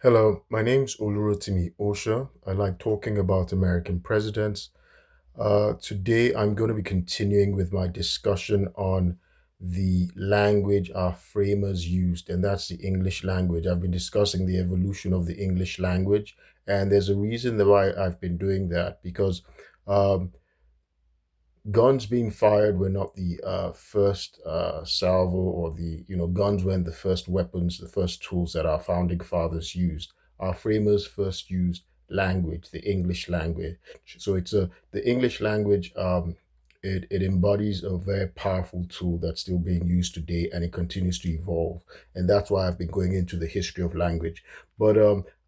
Hello, my name's Olurotimi Osha. I like talking about American presidents. Today, I'm going to be continuing with my discussion on the language our framers used, and that's the English language. I've been discussing the evolution of the English language, and there's a reason why I've been doing that because um, guns being fired were not the first salvo or guns weren't the first weapons, the first tools that our founding fathers used. Our framers first used language, the English language. So the English language. It embodies a very powerful tool that's still being used today, and it continues to evolve. And that's why I've been going into the history of language. But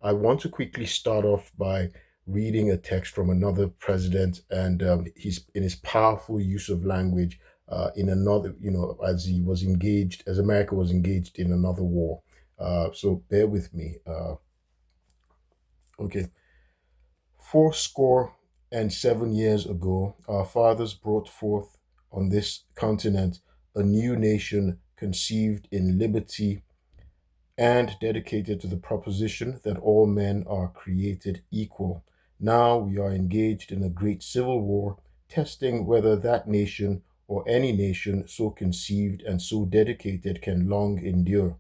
I want to quickly start off by reading a text from another president, and he's in his powerful use of language in another, as he was engaged, as America was engaged in another war. So bear with me. Okay. Fourscore and 7 years ago, our fathers brought forth on this continent a new nation conceived in liberty and dedicated to the proposition that all men are created equal. Now we are engaged in a great civil war, testing whether that nation or any nation so conceived and so dedicated can long endure.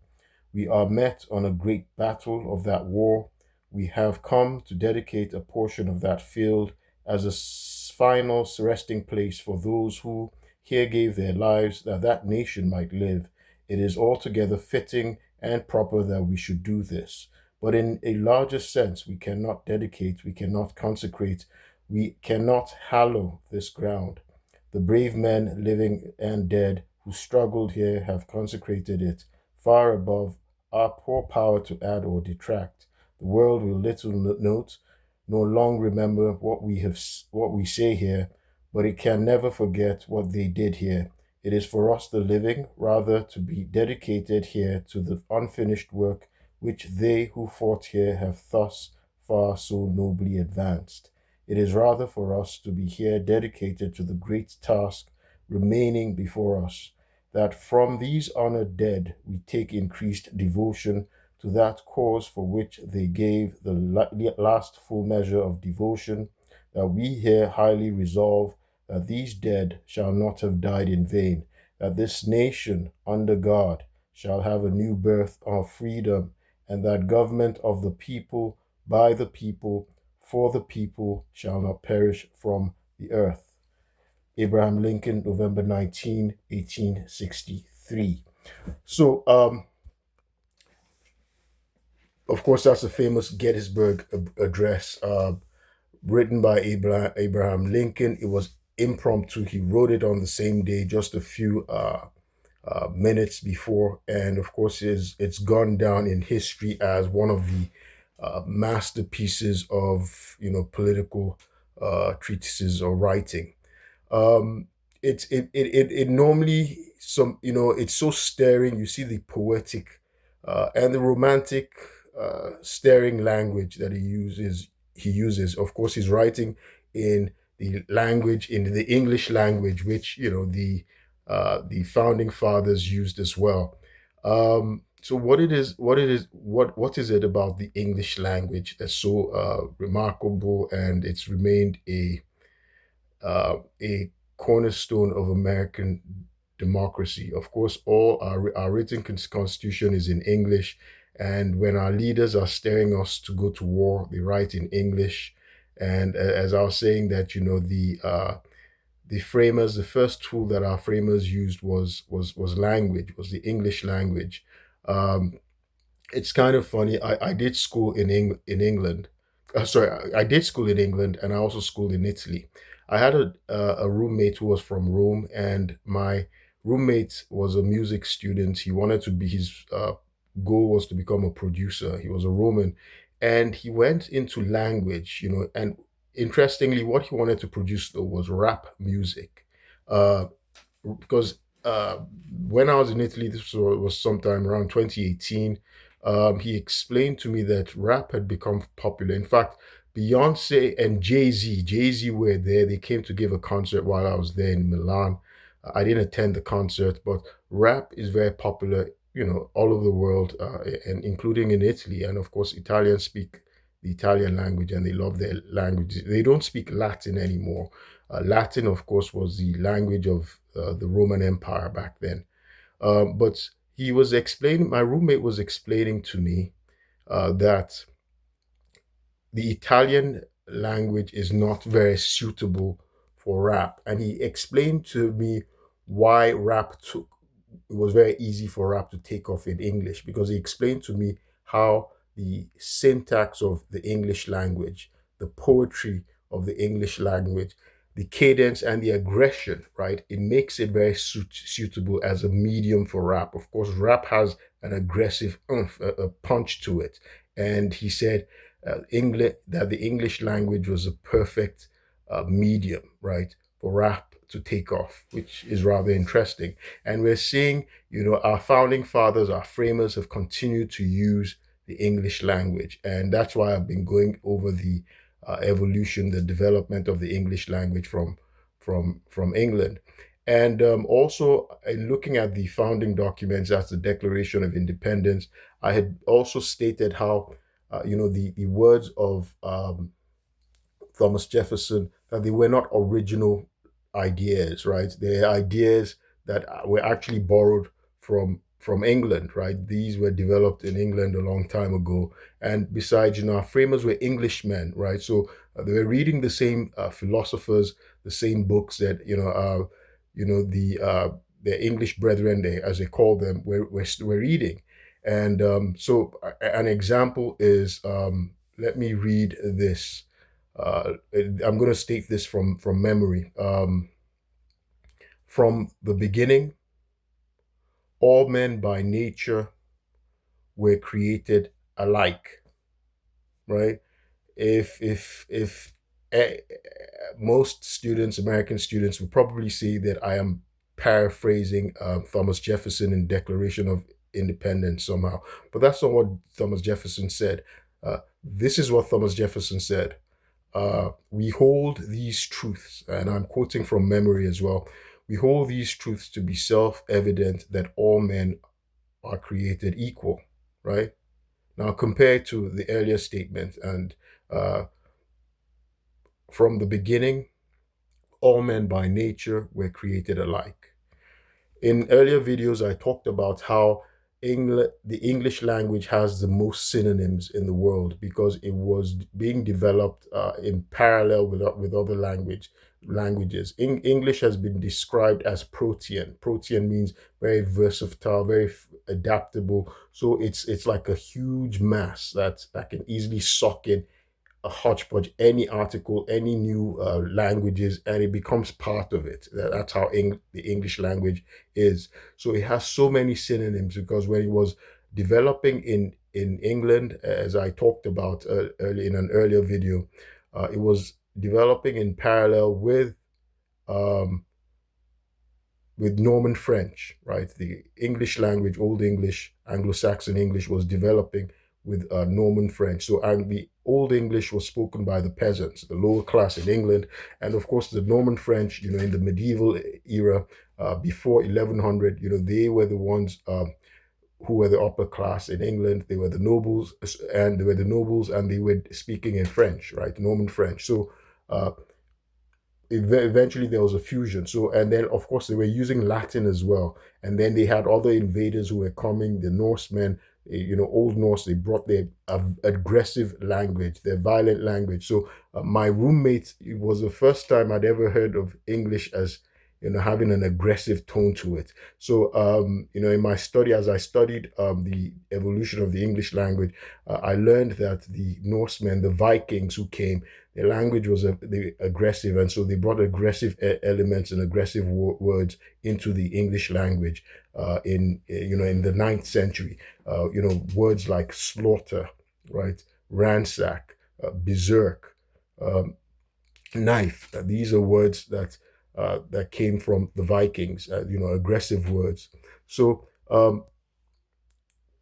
We are met on a great battle of that war. We have come to dedicate a portion of that field as a final resting place for those who here gave their lives that that nation might live. It is altogether fitting and proper that we should do this. But in a larger sense, we cannot dedicate, we cannot consecrate, we cannot hallow this ground. The brave men, living and dead, who struggled here have consecrated it far above our poor power to add or detract. The world will little note, nor long remember what we say here, but it can never forget what they did here. It is for us the living, rather, to be dedicated here to the unfinished work which they who fought here have thus far so nobly advanced. It is rather for us to be here dedicated to the great task remaining before us, that from these honored dead we take increased devotion to that cause for which they gave the last full measure of devotion, that we here highly resolve that these dead shall not have died in vain, that this nation under God shall have a new birth of freedom, and that government of the people, by the people, for the people shall not perish from the earth. Abraham Lincoln, November 19, 1863. So, of course, that's a famous Gettysburg Address written by Abraham Lincoln. It was impromptu. He wrote it on the same day, just a few minutes before, and of course, it's gone down in history as one of the masterpieces of political treatises or writing. It normally it's so stirring. You see the poetic and the romantic stirring language that he uses. Of course, he's writing in the English language, which the founding fathers used as well. So what is it about the English language that's so remarkable, and it's remained a cornerstone of American democracy? Of course, all our written constitution is in English, and when our leaders are steering us to go to war, they write in English. And as I was saying, that the framers, the first tool that our framers used was language, was the English language. Um, it's kind of funny. I did school in England. Sorry, I did school in England, and I also schooled in Italy. I had a roommate who was from Rome, and my roommate was a music student. He wanted to be his goal was to become a producer. He was a Roman, and he went into language. And interestingly, what he wanted to produce though was rap music, uh, because when I was in Italy, this was sometime around 2018. He explained to me that rap had become popular. In fact, Beyonce and Jay Z were there. They came to give a concert while I was there in Milan. I didn't attend the concert, but rap is very popular, all over the world, and including in Italy. And of course, Italians speak the Italian language and they love their language. They don't speak Latin anymore. Latin, of course, was the language of the Roman Empire back then. But my roommate was explaining to me that the Italian language is not very suitable for rap. And he explained to me why it was very easy for rap to take off in English, because he explained to me how the syntax of the English language, the poetry of the English language, the cadence and the aggression, right? It makes it very suitable as a medium for rap. Of course, rap has an aggressive oomph, a punch to it. And he said that the English language was a perfect medium, right, for rap to take off, which is rather interesting. And we're seeing, our founding fathers, our framers have continued to use the English language. And that's why I've been going over the evolution, the development of the English language from England. And also, in looking at the founding documents, that's the Declaration of Independence, I had also stated how, the words of Thomas Jefferson, that they were not original ideas, right? They're ideas that were actually borrowed from England, right? These were developed in England a long time ago. And besides, our framers were Englishmen, right? So they were reading the same philosophers, the same books that the English brethren, as they call them, were reading. And so an example is, let me read this. I'm going to state this from memory. From the beginning, all men by nature were created alike, right? If most students, American students, will probably say that I am paraphrasing Thomas Jefferson in Declaration of Independence somehow, but that's not what Thomas Jefferson said. This is what Thomas Jefferson said. We hold these truths, and I'm quoting from memory as well. We hold these truths to be self-evident that all men are created equal, right? Now, compared to the earlier statement, and from the beginning, all men by nature were created alike. In earlier videos, I talked about how the English language has the most synonyms in the world because it was being developed in parallel with other languages. English has been described as protean. Protean means very versatile, very adaptable. So it's like a huge mass that can easily suck in a hodgepodge, any article, any new languages, and it becomes part of it. That's how the English language is. So it has so many synonyms because when it was developing in England, as I talked about early in an earlier video, it was developing in parallel um, with Norman French, right? The English language, Old English, Anglo-Saxon English was developing with Norman French. So and the Old English was spoken by the peasants, the lower class in England. And of course, the Norman French, in the medieval era, before 1100, they were the ones who were the upper class in England. They were the nobles, and they were speaking in French, right? Norman French. So uh, eventually there was a fusion. So, and then of course they were using Latin as well. And then they had other invaders who were coming, the Norsemen, Old Norse. They brought their aggressive language, their violent language. So my roommate, it was the first time I'd ever heard of English as having an aggressive tone to it. So, in my study, as I studied the evolution of the English language, I learned that the Norsemen, the Vikings who came, their language was aggressive, and so they brought aggressive elements and aggressive words into the English language in the 9th century. Words like slaughter, right, ransack, berserk, knife. These are words that came from the Vikings. Aggressive words. So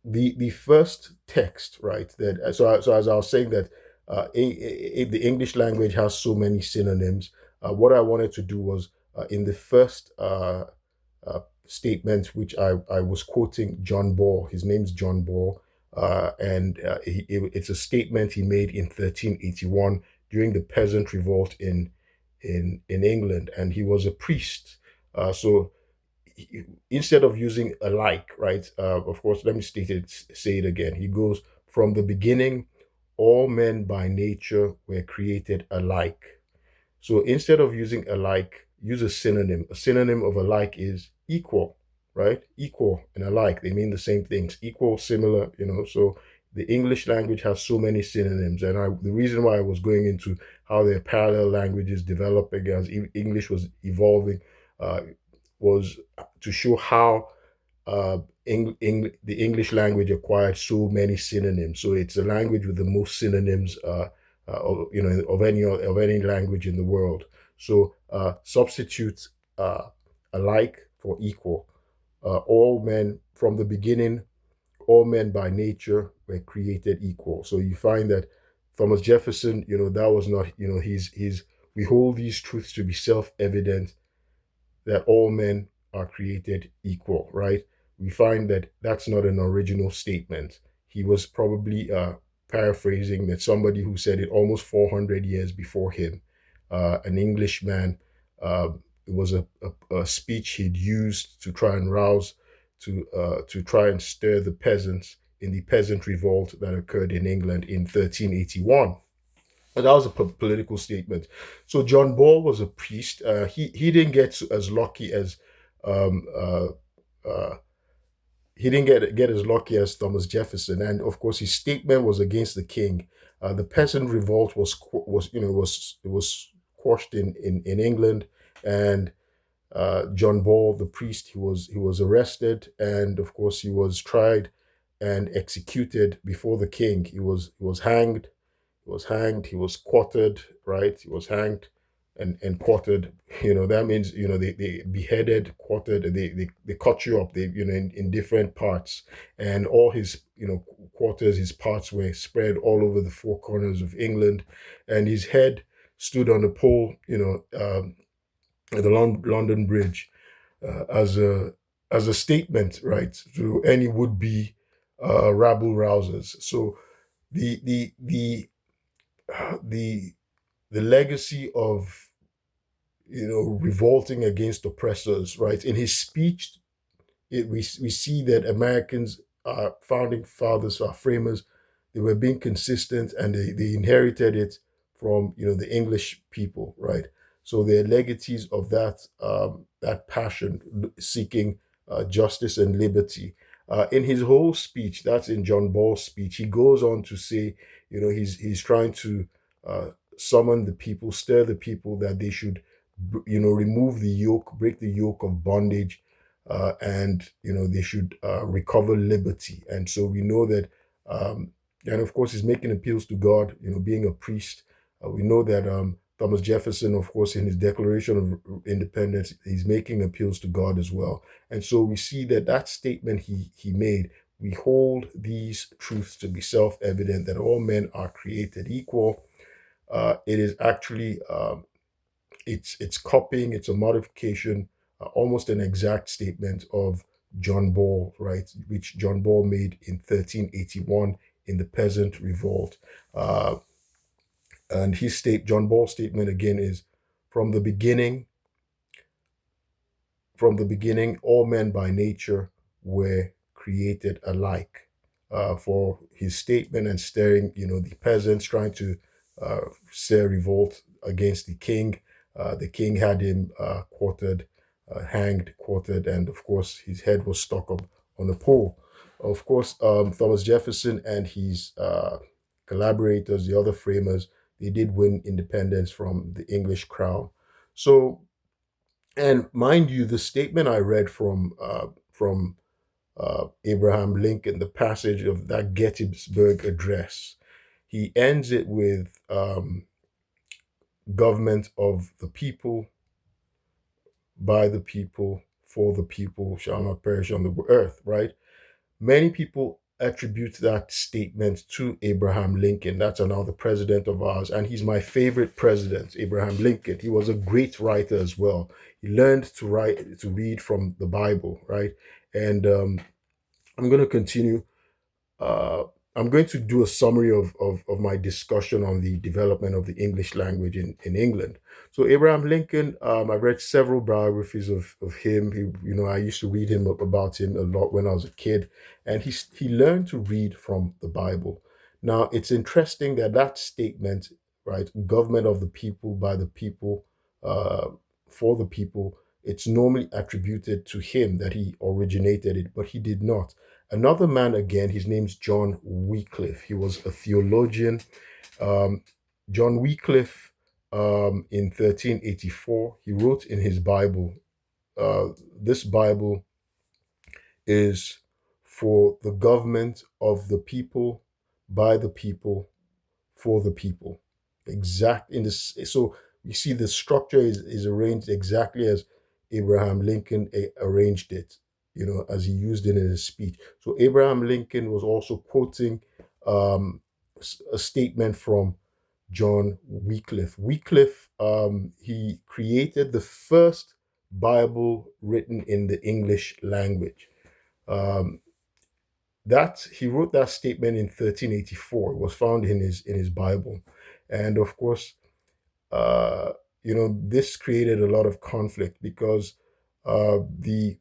the first text, right? So as I was saying that the English language has so many synonyms. What I wanted to do was in the first statement which I was quoting John Ball. His name's John Ball, and it's a statement he made in 1381 during the peasant revolt in England, and he was a priest. So instead of using alike, right? Of course, let me say it again. He goes, from the beginning, all men by nature were created alike. So instead of using alike, use a synonym. A synonym of alike is equal, right? Equal and alike, they mean the same things. Equal, similar, So the English language has so many synonyms. And the reason why I was going into how their parallel languages developing as English was evolving uh, was to show how the English language acquired so many synonyms. So it's a language with the most synonyms, of any language in the world. So substitute alike for equal. All men from the beginning, all men by nature were created equal. So you find that Thomas Jefferson, that was not, he's we hold these truths to be self-evident that all men are created equal, right? We find that that's not an original statement. He was probably paraphrasing that somebody who said it almost 400 years before him, an Englishman. It was a speech he'd used to try and rouse, to try and stir the peasants in the peasant revolt that occurred in England in 1381. And that was a political statement. So John Ball was a priest. He didn't get as lucky as um, uh, uh, he didn't get as lucky as Thomas Jefferson, and of course his statement was against the king. The peasant revolt was quashed in England, and John Ball, the priest, he was arrested, and of course he was tried and executed before the king. He was hanged, he was quartered, right? He was hanged and quartered. That means, they beheaded, quartered, they cut you up, in different parts. And all his, quarters, his parts were spread all over the four corners of England. And his head stood on a pole, at the London Bridge, as a statement, right, to any would-be rabble rousers. So the the the legacy of revolting against oppressors, right? In his speech, we see that Americans, our founding fathers, our framers, they were being consistent, and they inherited it from the English people, right? So they're legatees of that passion, seeking justice and liberty. In his whole speech, that's in John Ball's speech, he goes on to say, he's trying to uh, summon the people, stir the people that they should, remove the yoke, break the yoke of bondage, and they should recover liberty. And so we know that, and of course, he's making appeals to God. Being a priest, we know that Thomas Jefferson, of course, in his Declaration of Independence, he's making appeals to God as well. And so we see that statement he made. We hold these truths to be self-evident that all men are created equal. It is actually it's copying, it's a modification, almost an exact statement of John Ball, right, which John Ball made in 1381 in the Peasant Revolt. Uh, and John Ball's statement again is, from the beginning, all men by nature were created alike. For his statement and stirring, the peasants, trying to stir revolt against the king. The king had him quartered, hanged, quartered, and of course his head was stuck up on a pole. Of course, Thomas Jefferson and his collaborators, the other framers, they did win independence from the English crown. So, and mind you, the statement I read from Abraham Lincoln, the passage of that Gettysburg Address, he ends it with government of the people, by the people, for the people, shall not perish on the earth, right? Many people attribute that statement to Abraham Lincoln. That's another president of ours, and he's my favorite president, Abraham Lincoln. He was a great writer as well. He learned to read from the Bible, right? And I'm going to continue. uh, I'm going to do a summary of my discussion on the development of the English language in England. So Abraham Lincoln, I read several biographies of him. I used to read about him a lot when I was a kid, and he learned to read from the Bible. Now it's interesting that that statement, right, government of the people, by the people, uh, for the people, it's normally attributed to him that he originated it, but he did not. Another man again, his name's John Wycliffe. He was a theologian. Um, John Wycliffe, in 1384, he wrote in his Bible, this Bible is for the government of the people, by the people, for the people. Exact in this. So you see the structure is arranged exactly as Abraham Lincoln arranged it, as he used it in his speech. So Abraham Lincoln was also quoting um, a statement from John Wycliffe. Wycliffe, he created the first Bible written in the English language. Um, that he wrote that statement in 1384. It was found in his Bible, and of course, uh, this created a lot of conflict because the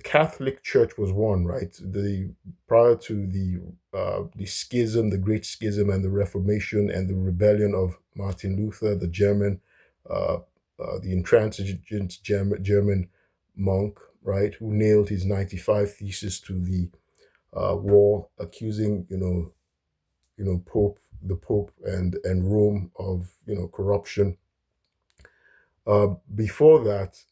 Catholic Church was one, right? The Prior to the schism, the Great Schism, and the Reformation and the rebellion of Martin Luther, the German, uh, the intransigent German monk, right, who nailed his 95 thesis to the wall, accusing the Pope and Rome of corruption. Before that,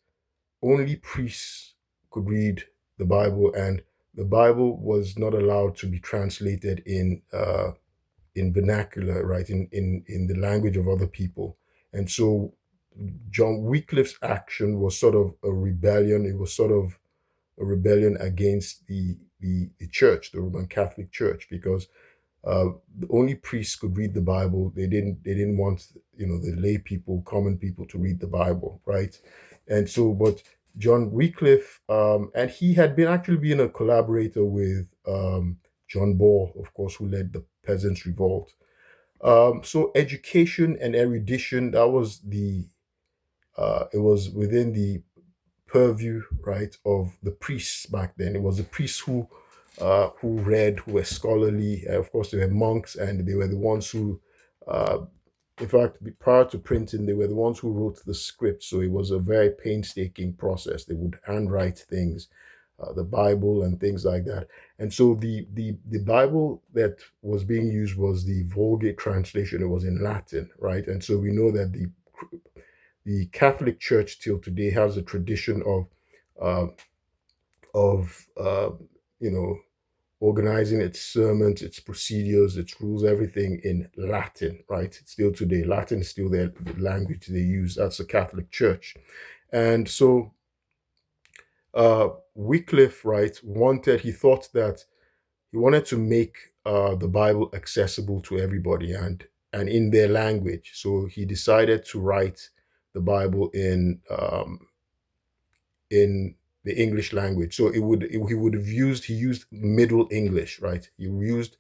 only priests could read the Bible, and the Bible was not allowed to be translated in vernacular, right, in the language of other people. And so John Wycliffe's action was sort of a rebellion. It was sort of a rebellion against the church, the Roman Catholic Church, because uh, only priests could read the Bible. They didn't want the lay people, common people, to read the Bible, right? And so, but John Wycliffe, and he had been actually being a collaborator with John Ball, of course, who led the Peasants' Revolt. So education and erudition, that was it was within the purview, right, of the priests back then. It was the priests who read, who were scholarly. Of course, they were monks, and they were the ones who, uh, in fact, prior to printing, they were the ones who wrote the script. So it was a very painstaking process. They would handwrite things, the Bible and things like that. And so the Bible that was being used was the Vulgate translation. It was in Latin, right? And so we know that the Catholic Church till today has a tradition uh, of you know organizing its sermons, its procedures, its rules, everything in Latin, right? Still today, Latin is still the language they use. That's the Catholic Church, and so Wycliffe, right, he thought that he wanted to make the Bible accessible to everybody and in their language. So he decided to write the Bible in the English language. So he used Middle English, right? He used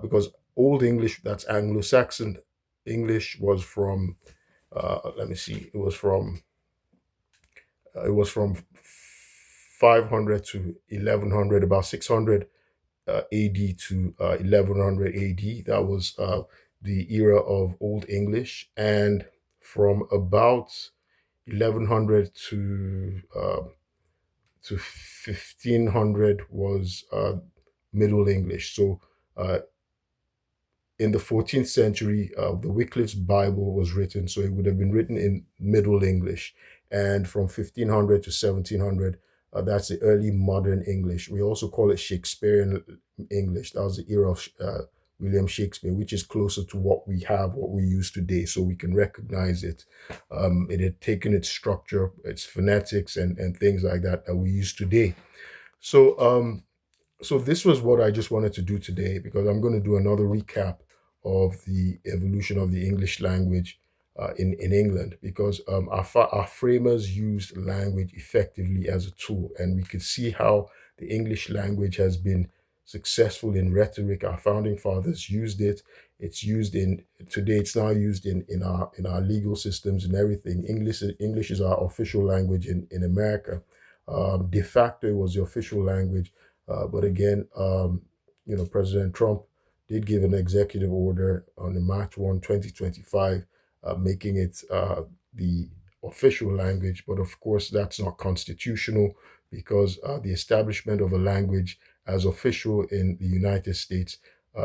because Old English, that's Anglo-Saxon English, was from let me see, it was from 500 to 1100, about 600 AD to 1100 AD. That was the era of Old English, and from about 1100 to 1500 was Middle English. So uh, in the 14th century, the Wycliffe's Bible was written, so it would have been written in Middle English. And from 1500 to 1700, that's the early modern English. We also call it Shakespearean English. That was the era of William Shakespeare, which is closer to what we use today, so we can recognize it. It had taken its structure, its phonetics, and things like that we use today. So So this was what I just wanted to do today, because I'm going to do another recap of the evolution of the English language in England, because our framers used language effectively as a tool, and we could see how the English language has been successful in rhetoric. Our founding fathers used it. It's used in today. It's now used in our legal systems and everything. English is our official language in America. De facto, it was the official language, but again, President Trump did give an executive order on the March 1, 2025, making it the official language. But of course, that's not constitutional, because the establishment of a language as official in the United States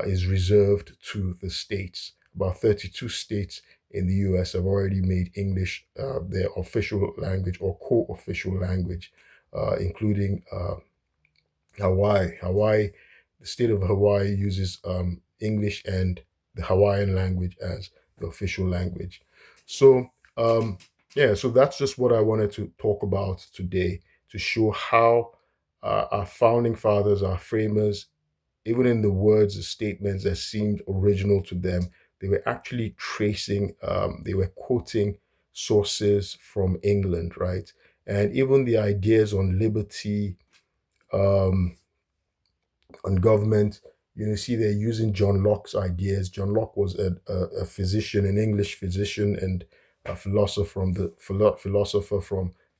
is reserved to the states. About 32 states in the US have already made English their official language or co-official language, including Hawaii, the state of Hawaii uses English and the Hawaiian language as the official language. So, yeah, so that's just what I wanted to talk about today, to show how our founding fathers, our framers, even in the words, the statements that seemed original to them, they were actually they were quoting sources from England, right? And even the ideas on liberty, um, on government. See, they're using John Locke's ideas. John Locke was a physician, an English physician, and a philosopher from the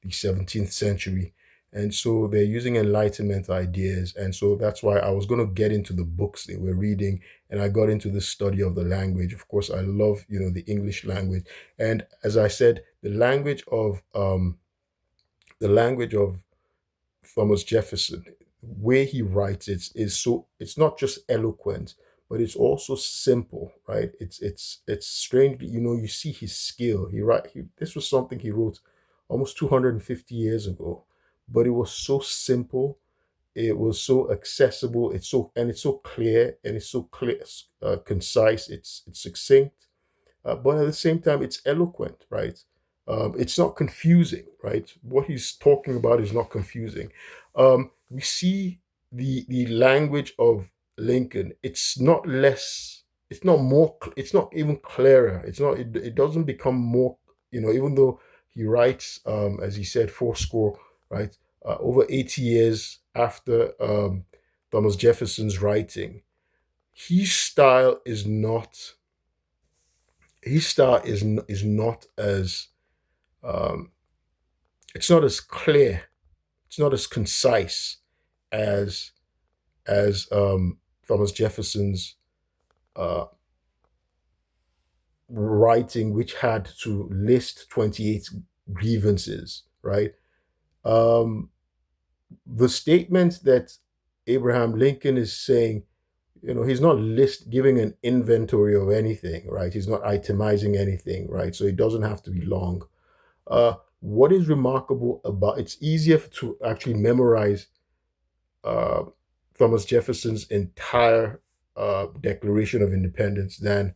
17th century. And so they're using Enlightenment ideas. And so that's why I was going to get into the books they were reading, and I got into the study of the language. Of course, I love, the English language. And as I said, the language of Thomas Jefferson, where he writes it is so, it's not just eloquent, but it's also simple, right? It's strange, you see his skill. This was something he wrote almost 250 years ago, but it was so simple, it was so accessible, it's so clear, and it's so clear, concise, it's succinct, but at the same time, it's eloquent, right? It's not confusing, right? What he's talking about is not confusing. We see the language of Lincoln. It's not less. It's not more. It's not even clearer. It's not. It doesn't become more. Even though he writes, as he said, fourscore, right? Over 80 years after Thomas Jefferson's writing, his style is not his style is not as um, it's not as clear, it's not as concise as Thomas Jefferson's uh, writing, which had to list 28 grievances, right? Um, the statement that Abraham Lincoln is saying, he's not giving an inventory of anything, right? He's not itemizing anything, right? So it doesn't have to be long. What is remarkable about it's easier to actually memorize uh, Thomas Jefferson's entire Declaration of Independence than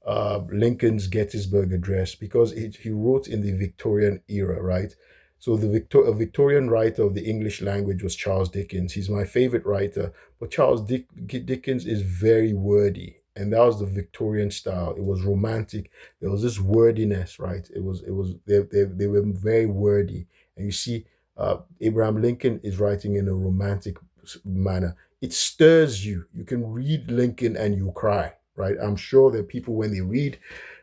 Lincoln's Gettysburg Address, because he wrote in the Victorian era, right? So a Victorian writer of the English language was Charles Dickens. He's my favorite writer, but Dickens is very wordy, and that was the Victorian style. It was romantic. There was this wordiness, right? They were very wordy, and you see, Abraham Lincoln is writing in a romantic manner. It stirs you. You can read Lincoln and you cry, right? I'm sure that people, when they read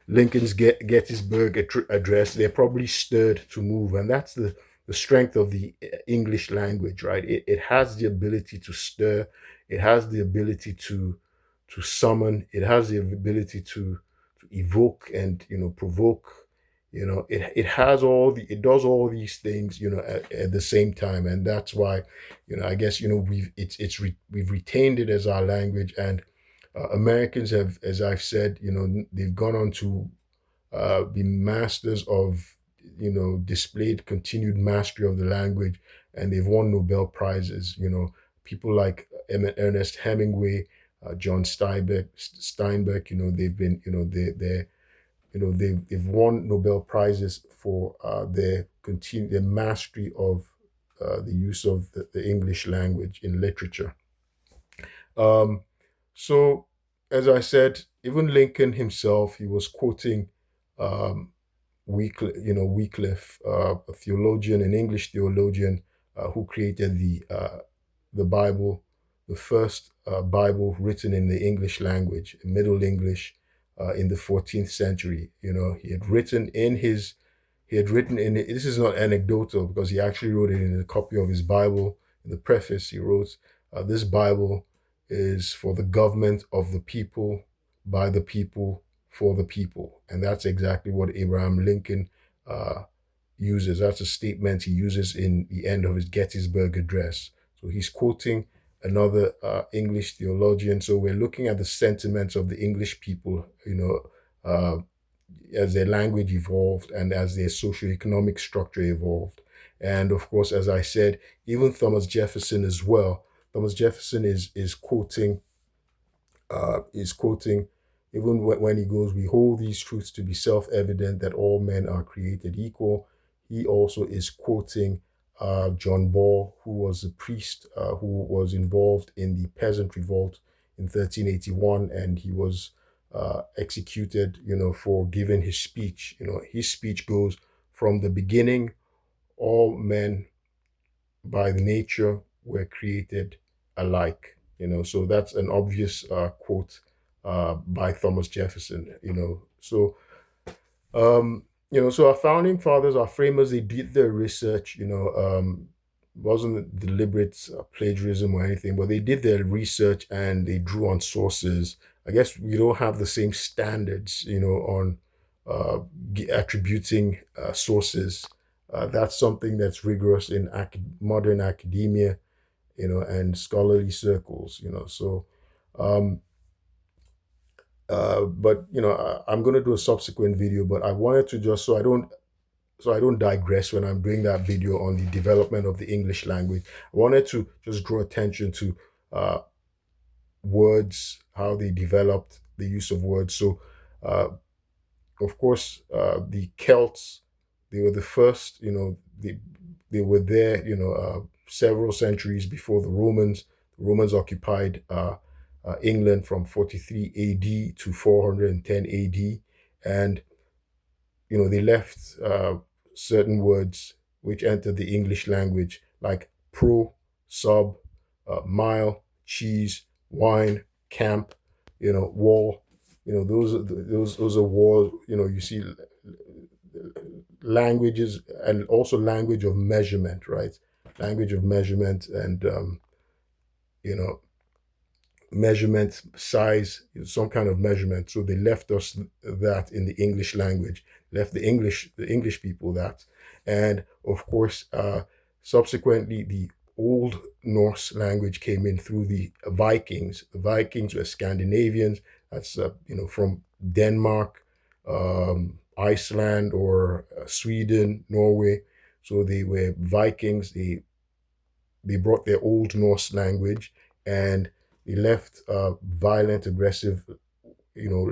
Lincoln's Gettysburg Address, they're probably stirred to move. And that's the strength of the English language, right? It has the ability to stir, it has the ability to summon, it has the ability to evoke and provoke. It does all these things at the same time, and that's why I guess we've retained it as our language. And Americans have, as I've said, they've gone on to be masters of, displayed continued mastery of the language, and they've won Nobel prizes. People like Ernest Hemingway, John Steinbeck. They've been, they've won Nobel prizes for their mastery of the use of the English language in literature. Um, so, as I said, even Lincoln himself, he was quoting um, Wycliffe, a theologian, an English theologian who created the Bible, the first Bible written in the English language, Middle English, in the 14th century. He had written in it. This is not anecdotal because he actually wrote it in a copy of his Bible. In the preface, he wrote, "This Bible is for the government of the people, by the people, for the people," and that's exactly what Abraham Lincoln uh, uses. That's a statement he uses in the end of his Gettysburg Address. So he's quoting another English theologian. So we're looking at the sentiments of the English people, as their language evolved and as their socioeconomic structure evolved. And of course, as I said, even Thomas Jefferson as well. Thomas Jefferson is quoting even when he goes, "We hold these truths to be self-evident that all men are created equal." He also is quoting John Ball, who was a priest who was involved in the peasant revolt in 1381, and he was executed, for giving his speech. His speech goes, "From the beginning, all men by the nature were created alike." So that's an obvious quote by Thomas Jefferson. So our founding fathers, our framers, they did their research. Wasn't deliberate plagiarism or anything, but they did their research and they drew on sources. I guess we don't have the same standards, on attributing sources. That's something that's rigorous in modern academia, and scholarly circles. Um, but I'm going to do a subsequent video. But I wanted to just so I don't digress when I'm doing that video on the development of the English language. I wanted to just draw attention to uh, words, how they developed, the use of words. So, uh, of course, the Celts, they were the first. They were there. Several centuries before the Romans. The Romans occupied England from 43 AD to 410 AD, and they left certain words which entered the English language, like pro, sub, mile, cheese, wine, camp, wall. Those are wall. You see languages, and also language of measurement, right? Language of measurement, and you know measurement, size, some kind of measurement. So they left us that in the English language, left the English people that. And of course, subsequently, the Old Norse language came in through the Vikings. The Vikings were Scandinavians. That's from Denmark, Iceland, or Sweden, Norway. So they were Vikings. They brought their Old Norse language, and they left violent, aggressive,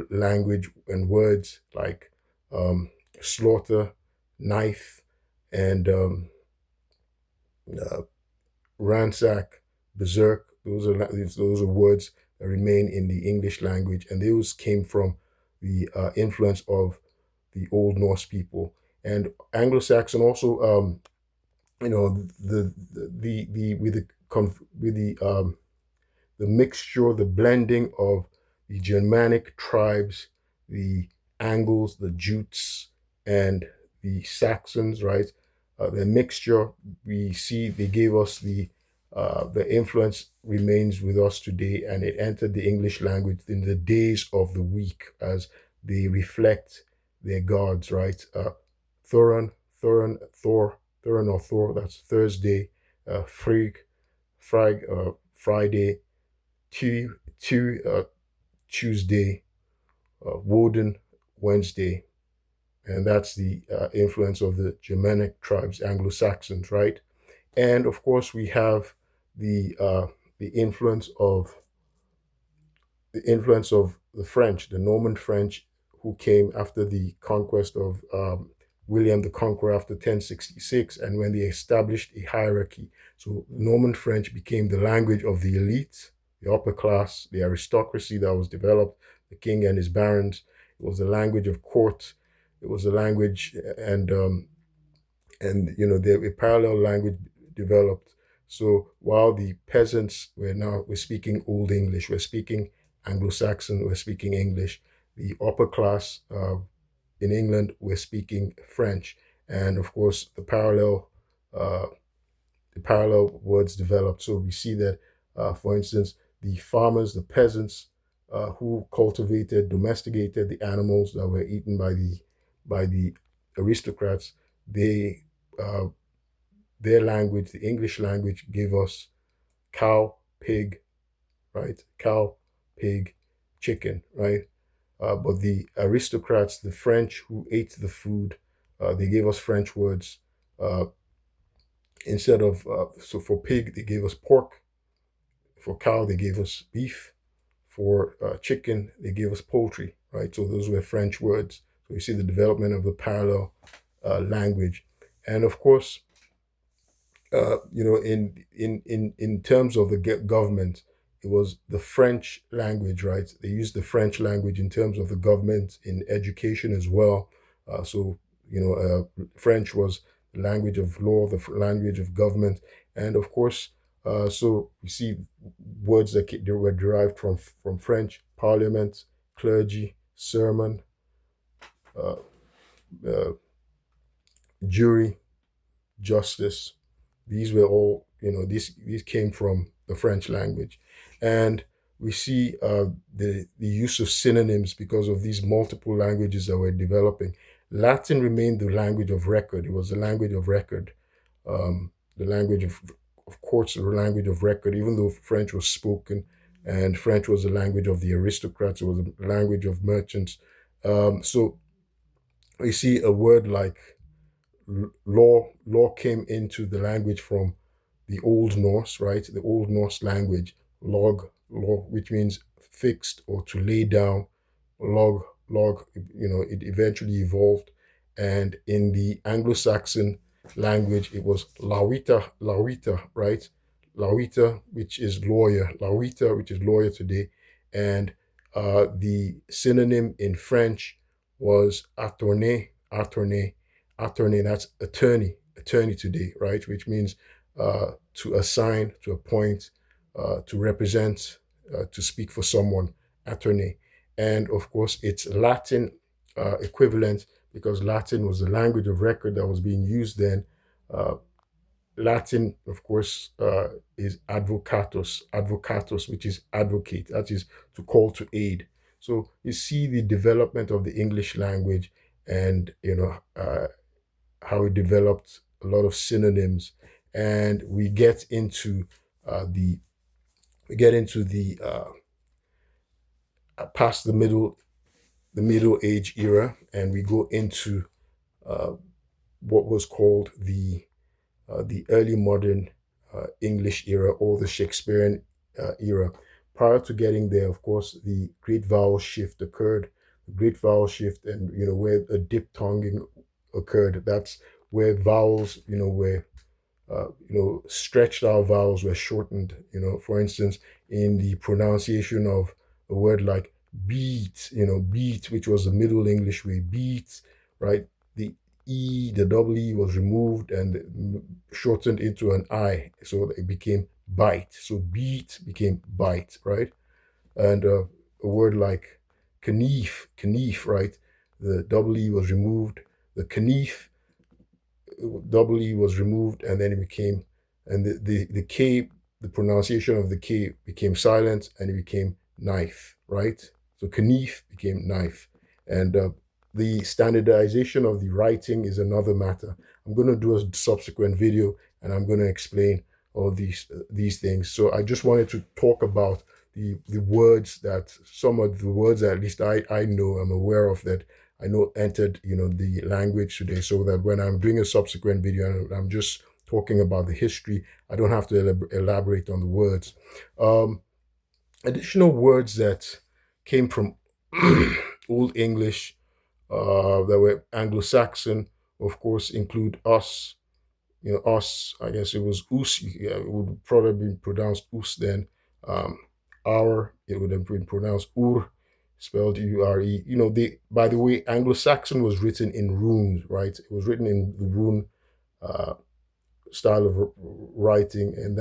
language and words like slaughter, knife, and uh, ransack, berserk. Those are words that remain in the English language, and those came from the influence of the Old Norse people. And Anglo-Saxon also, the with the mixture, the blending of the Germanic tribes, the Angles, the Jutes, and the Saxons, right? The mixture, we see they gave us the influence remains with us today, and it entered the English language in the days of the week as they reflect their gods, right? Thuran, Thuran or Thor, that's Thursday. Frag, Friday. Tuesday, Woden, Wednesday, and that's the influence of the Germanic tribes, Anglo-Saxons, right? And of course, we have the uh, the influence of the French, the Norman French, who came after the conquest of William the Conqueror after 1066, and when they established a hierarchy. So Norman French became the language of the elite, the upper class, the aristocracy that was developed, the king and his barons. It was the language of court. It was the language, and a parallel language developed. So while the peasants were speaking Old English, we're speaking Anglo-Saxon, we're speaking English. The upper class in England were speaking French, and of course uh, the parallel words developed. So we see that, for instance, the farmers, the peasants, who cultivated, domesticated the animals that were eaten by the aristocrats, they uh, their language, the English language, gave us cow, pig, right? Cow, pig, chicken, right? But the aristocrats, the French who ate the food, they gave us French words. Uh, instead of, so for pig, they gave us pork. For cow, they gave us beef. For chicken, they gave us poultry, right? So those were French words. So you see the development of the parallel language. And of course, in terms of the government, it was the French language, right? They used the French language in terms of the government in education as well. French was the language of law, the language of government, and of course, so you see words that were derived from French: parliament, clergy, sermon, uh, uh, jury, justice. These were all, these came from the French language. And we see the use of synonyms because of these multiple languages that were developing. Latin remained the language of record. It was the language of record, the language of courts, the language of record, even though French was spoken and French was the language of the aristocrats, it was the language of merchants. So we see a word like law came into the language from the Old Norse, right? The Old Norse language, law, which means fixed or to lay down. Log, it eventually evolved. And in the Anglo-Saxon language, it was lawita, right? Lawita, which is lawyer, lawita, which is lawyer today. And the synonym in French was attorney, that's attorney today, right? Which means to assign, to appoint, to represent, to speak for someone, attorney. And of course, its Latin equivalent, because Latin was the language of record that was being used then. Uh, Latin, of course, is advocatus, which is advocate, that is to call to aid. So you see the development of the English language, and how it developed a lot of synonyms, and uh, we get into the past the Middle Age era, and we go into uh, what was called the early modern English era, or the Shakespearean era. Prior to getting there, of course, the Great Vowel Shift occurred. The Great Vowel Shift, and where a diphthonging occurred. That's where vowels, where stretched out vowels were shortened. For instance, in the pronunciation of a word like beat, beat, which was the Middle English way, beat, right? The the W was removed and shortened into an I, so it became bite. So beat became bite, right? And a word like knief, right? The W was removed. The knief W was removed, and then it became, and the K, the pronunciation of the K became silent, and it became knife, right? So knife became knife. And the standardization of the writing is another matter. I'm going to do a subsequent video, and I'm going to explain all these things. So I just wanted to talk about the words, that some of the words that at least I know, I'm aware of, that I know entered the language today, so that when I'm doing a subsequent video and I'm just talking about the history, I don't have to elaborate on the words. Um, Additional words that came from Old English, that were Anglo-Saxon, of course, include us. Us, I guess it was us. Yeah, it would probably be pronounced us then. Um, hour, it would have been pronounced ur, spelled ure. By the way, Anglo-Saxon was written in runes, right? It was written in the rune uh, style of writing, and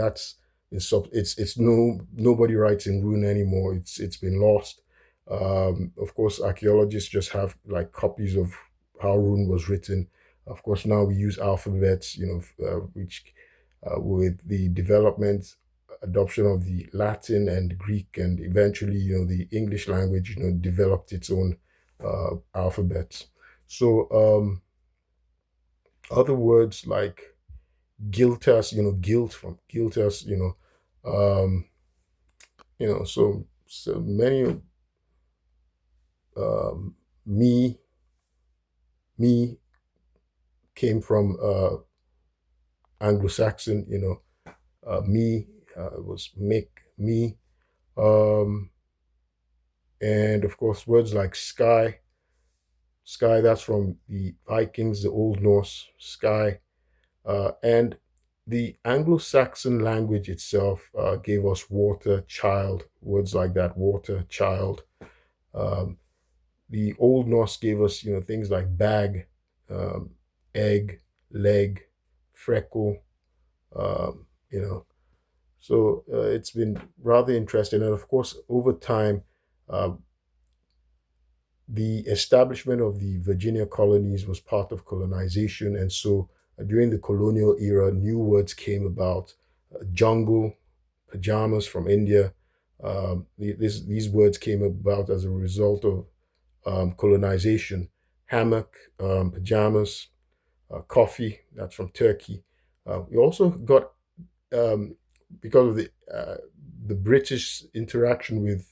it's no nobody writes in rune anymore. It's been lost. Of course, archaeologists just have like copies of how rune was written. Of course, now we use alphabets, which with the development adoption of the Latin and Greek, and eventually, the English language, developed its own alphabets. So other words like guiltas, guilt from guiltas, um, so many me me came from Anglo-Saxon, me was make me, um, and of course words like sky, that's from the Vikings, the Old Norse sky, and the Anglo-Saxon language itself gave us water, child, words like that, water, child. Um, the Old Norse gave us, things like bag, um, egg, leg, freckle, um, you know. So it's been rather interesting. And of course, over time, uh, the establishment of the Virginia colonies was part of colonization. And so during the colonial era, new words came about: jungle, pajamas from India. These words came about as a result of colonization. Hammock, pajamas, coffee, that's from Turkey. We also got, um, because of the British interaction with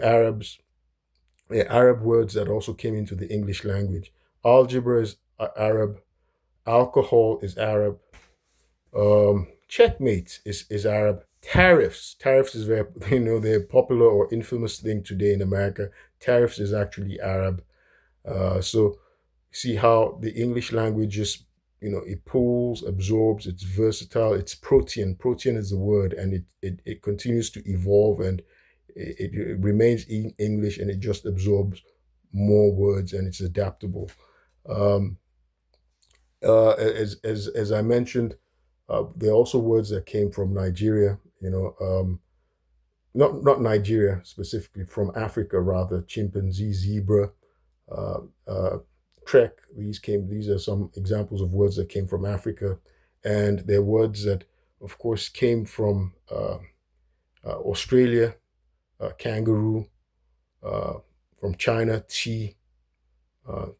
Arabs, Arab words that also came into the English language. Algebra is Arab. Alcohol is Arab. Checkmate is Arab. Tariffs is very, the popular or infamous thing today in America. Tariffs is actually Arab. So see how the English language just, it pulls, absorbs, it's versatile, it's protean. Protean is the word, and it continues to evolve, and it remains in English, and it just absorbs more words, and it's adaptable. Um, as I mentioned, there are also words that came from Nigeria. Not Nigeria specifically, from Africa rather. Chimpanzee, zebra, uh, uh, trek. These are some examples of words that came from Africa, and they're words that, of course, came from Australia, kangaroo, uh, from China, tea,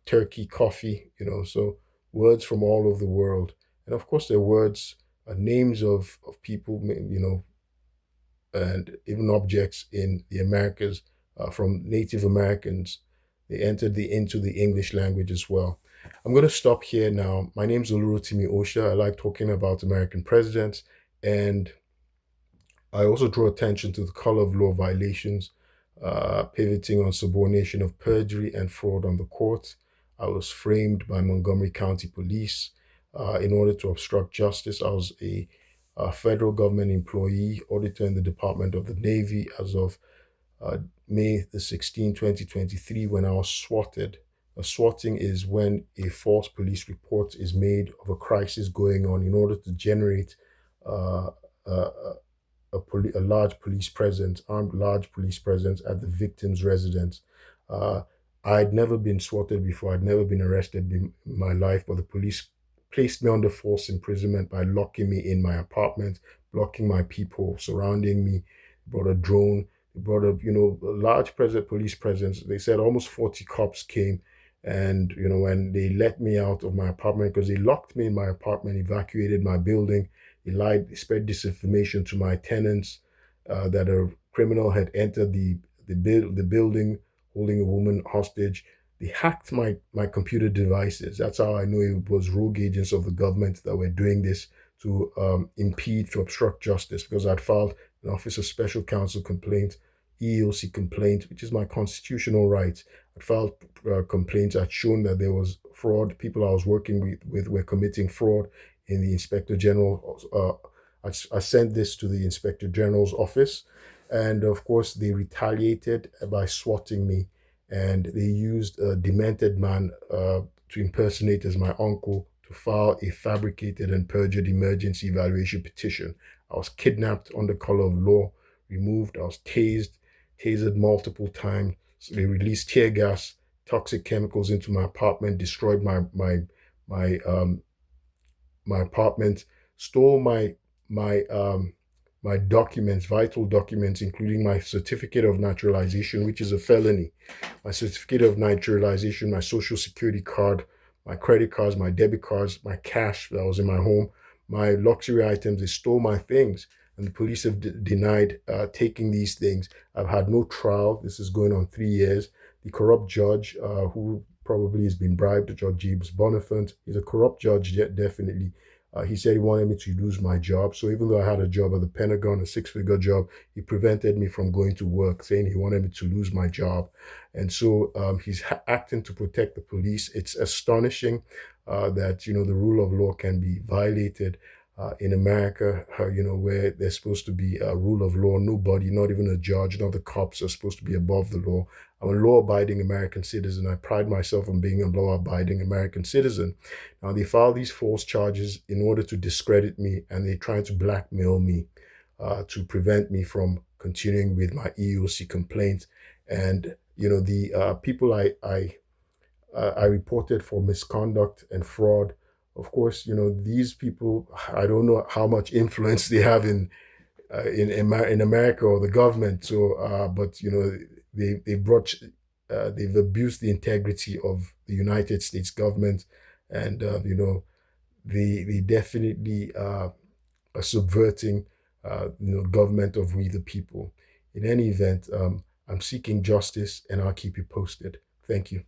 Turkey, coffee. So words from all over the world, and of course, they're words, names of people, and even objects in the Americas, from Native Americans. They entered into the English language as well. I'm going to stop here now. My name's Olurotimi Osha. I like talking about American presidents, and I also draw attention to the color of law violations, pivoting on subordination of perjury and fraud on the court. I was framed by Montgomery County Police in order to obstruct justice. I was a federal government employee, auditor in the Department of the Navy as of uh, May the 16th, 2023, when I was swatted. Swatting is when a false police report is made of a crisis going on in order to generate uh, a, a large police presence, armed large police presence at the victim's residence. Uh, I'd never been swatted before. I'd never been arrested in my life, but the police placed me under false imprisonment by locking me in my apartment, blocking my people surrounding me. Brought a drone. They brought a large police presence. They said almost 40 cops came, and when they let me out of my apartment, because they locked me in my apartment, evacuated my building. They lied, they spread disinformation to my tenants, that a criminal had entered the building holding a woman hostage. They hacked my computer devices. That's how I know it was rogue agents of the government that were doing this to impede, to obstruct justice, because I'd filed an Office of Special Counsel complaint, EEOC complaint, which is my constitutional right. I'd filed complaints. I'd shown that there was fraud. People I was working with were committing fraud in the Inspector General. I sent this to the Inspector General's office. And of course, they retaliated by swatting me, and they used a demented man to impersonate as my uncle to file a fabricated and perjured emergency evaluation petition. I was kidnapped under color of law, removed. I was tasered multiple times. So they released tear gas, toxic chemicals into my apartment, destroyed my my apartment, stole my my documents, vital documents, including my certificate of naturalization, which is a felony, my certificate of naturalization, my social security card, my credit cards, my debit cards, my cash that was in my home, my luxury items. They stole my things, and the police have denied taking these things. I've had no trial. This is going on 3 years. The corrupt judge, who probably has been bribed, Judge James Bonifant, he's a corrupt judge, definitely. He said he wanted me to lose my job. So even though I had a job at the Pentagon, a six-figure job, he prevented me from going to work, saying he wanted me to lose my job. And so he's acting to protect the police. It's astonishing that, the rule of law can be violated in America, where there's supposed to be a rule of law. Nobody, not even a judge, not the cops, are supposed to be above the law. I'm a law-abiding American citizen. I pride myself on being a law-abiding American citizen. Now, they filed these false charges in order to discredit me, and they're trying to blackmail me to prevent me from continuing with my EEOC complaint. And, the people I reported for misconduct and fraud, of course, these people, I don't know how much influence they have in America or the government. So, but they brought they've abused the integrity of the United States government, and they definitely are subverting government of we the people. In any event, I'm seeking justice, and I'll keep you posted. Thank you.